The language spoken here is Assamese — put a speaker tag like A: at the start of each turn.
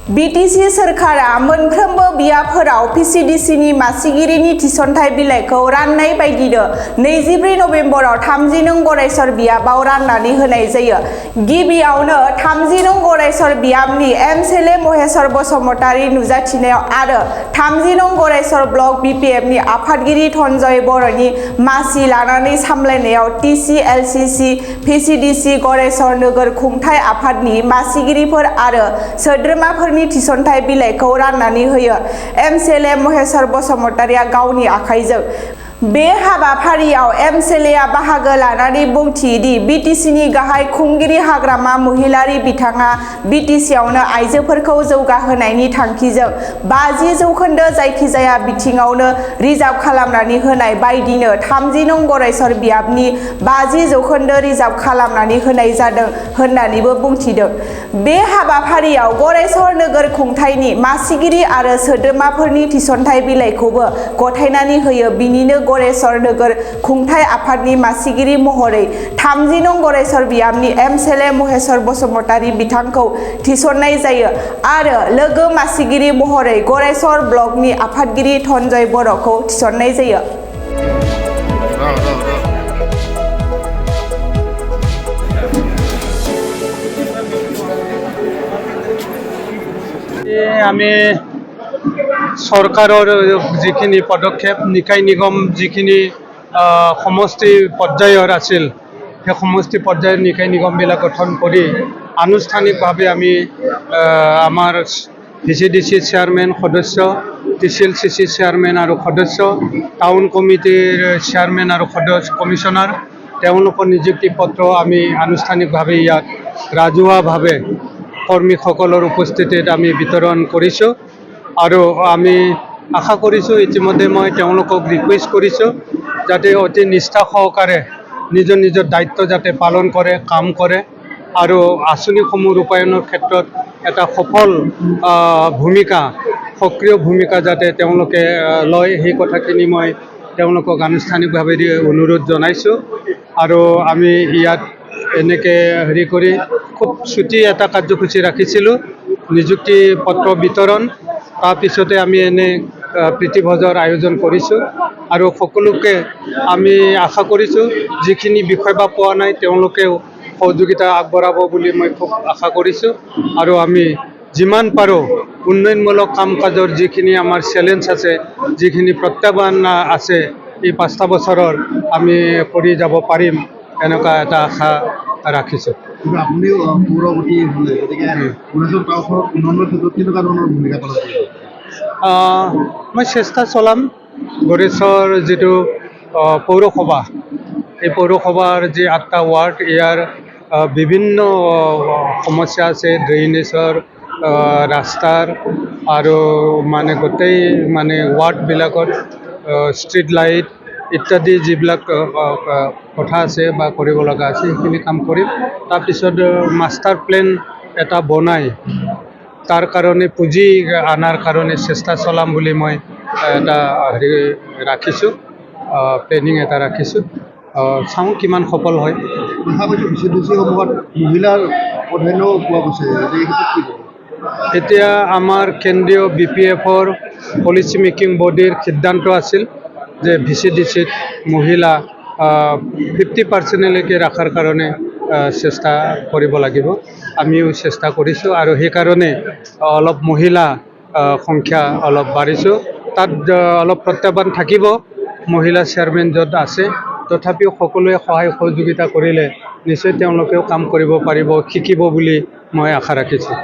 A: BTC सोरखारा मोनफ्रोमबो बियाफोराव PCDCनि मासिगिरिनि थिसनथाइ बिलाइखौ राननाय बायदिनो 24 नबेम्बराव 30 नं गरायसर बियाबाव राननानै होनाय जायो। गिबियावनो 30 नं गरायसर बियाबनि MCLA महेश्वर बसुमतारी नुजाथिनायाव आरो 30 नं गरायसर ब्लक BPFनि आफादगिरि धनजय बर'नि मासि लानानै सामलायनायाव TCLCC PCDC गरायसर नोगोर खुंथाय आफादनि मासिगिरिफोर आरो सोद्रोमाफोरनि थिसनथाइ बिलाइखौ राननानै होयो। MCLA महेश्वर बसुमतारीया गावनि आखाइजों बे हाबाफारियाव MCLAआ बाहागो लानानै बुंथियोदि BTCनि गाहाय खुंगिरि हाग्रामा महिलारी बिथाङा BTCआवनो आइजोफोरखौ जौगाहोनायनि थांखिजों 50% जायखिजाया बिथिङावनो रिजार्भ खालामनानै होनाय बायदिनो 30 नं गरायसर बियाबनि 50% रिजार्भ खालामनानै होनाय जादों होननानैबो बुंथिदों। बे हाबाफारियाव गरायसर नोगोर खुंथायनि मासिगिरि आरो सोद्रोमाफोरनि थिसनथाइ बिलाइखौबो गथायनानै होयो। बिनिनो गरायसर नोगोर खुंथाय आफादनि मासिगिरि महरै 30 नं गरायसर बियाबनि MCLA महेश्वर बसुमतारी बिथांखौ थिसननाय जायो आरो लोगो मासिगिरि महरै गरायसर ब्लकनि आफादगिरि धनजय बर'खौ थिसननाय जायो।
B: আমি সরকারের যিখিনি পদক্ষেপ নিকায় নিগম যিখিনি সমষ্টি পৰ্যায়ৰ আছিল সেই সমষ্টি পৰ্যায়ৰ নিকায় নিগমবিলাক গঠন কৰি আনুষ্ঠানিকভাৱে আমি আমাৰ VCDC চেয়াৰমেন সদস্য TCLCC চেয়াৰমেন আৰু সদস্য টাউন কমিটিৰ চেয়াৰমেন আৰু সদস্য কমিশনাৰ তেওঁলোকৰ নিযুক্তি পত্ৰ আমি আনুষ্ঠানিকভাৱে ইয়াত ৰাজহুৱাভাৱে কৰ্মীসকলৰ উপস্থিতিত আমি বিতৰণ কৰিছোঁ আৰু আমি আশা কৰিছোঁ ইতিমধ্যে মই তেওঁলোকক ৰিকুৱেষ্ট কৰিছোঁ যাতে অতি নিষ্ঠা সহকাৰে নিজৰ নিজৰ দায়িত্ব যাতে পালন কৰে কাম কৰে আৰু আঁচনিসমূহ ৰূপায়ণৰ ক্ষেত্ৰত এটা সফল ভূমিকা সক্ৰিয় ভূমিকা যাতে তেওঁলোকে লয় সেই কথাখিনি মই তেওঁলোকক আনুষ্ঠানিকভাৱে অনুৰোধ জনাইছোঁ আৰু আমি ইয়াত এনেকৈ হেৰি কৰি খুব ছুটি এটা কাৰ্যসূচী ৰাখিছিলোঁ নিযুক্তি পত্ৰ বিতৰণ তাৰপিছতে আমি এনে প্ৰীতিভোজৰ আয়োজন কৰিছোঁ আৰু সকলোকে আমি আশা কৰিছোঁ যিখিনি বিষয় বা পোৱা নাই তেওঁলোকেও সহযোগিতা আগবঢ়াব বুলি মই খুব আশা কৰিছোঁ আৰু আমি যিমান পাৰোঁ উন্নয়নমূলক কাম কাজৰ যিখিনি আমাৰ চেলেঞ্জ আছে যিখিনি প্ৰত্যাহ্বান আছে এই 5টা বছৰৰ আমি কৰি যাব পাৰিম এনেকুৱা এটা আশা ৰাখিছোঁ।
C: আপুনিও পৌৰপতি হ'লে গতিকে গণেশৰ গাঁওখনৰ উন্নয়নৰ ক্ষেত্ৰত কেনেকুৱা ধৰণৰ ভূমিকা পালন কৰিব?
B: মই চেষ্টা চলাম গণেশৰ যিটো পৌৰসভা এই পৌৰসভাৰ যি 8টা ৱাৰ্ড ইয়াৰ বিভিন্ন সমস্যা আছে ড্ৰেইনেজৰ ৰাস্তাৰ আৰু মানে গোটেই মানে ৱাৰ্ডবিলাকত ষ্ট্ৰীট লাইট ইত্যাদি যিবিলাক কথা আছে বা কৰিব লগা আছে সেইখিনি কাম কৰিম। তাৰপিছত মাষ্টাৰ প্লেন এটা বনাই তাৰ কাৰণে পুঁজি আনাৰ কাৰণে চেষ্টা চলাম বুলি মই এটা হেৰি ৰাখিছোঁ প্লেনিং এটা ৰাখিছোঁ চাওঁ কিমান সফল হয়।
C: দেখা পাইছোঁ VCDC সমূহত মহিলাৰ প্ৰাধান্য পোৱা গৈছে যে এই ক্ষেত্ৰত কি ক'ব?
B: এতিয়া আমাৰ কেন্দ্ৰীয় BPFৰ পলিচি মেকিং বডিৰ সিদ্ধান্ত আছিল যে VCDCত মহিলা 50%লৈকে ৰখাৰ কাৰণে চেষ্টা কৰিব লাগিব। আমিও চেষ্টা কৰিছোঁ আৰু সেইকাৰণে অলপ মহিলা সংখ্যা অলপ বাঢ়িছোঁ। তাত অলপ প্ৰত্যাহ্বান থাকিব মহিলা চেয়াৰমেন য'ত আছে তথাপিও সকলোৱে সহায় সহযোগিতা কৰিলে নিশ্চয় তেওঁলোকেও কাম কৰিব পাৰিব শিকিব বুলি মই আশা ৰাখিছোঁ।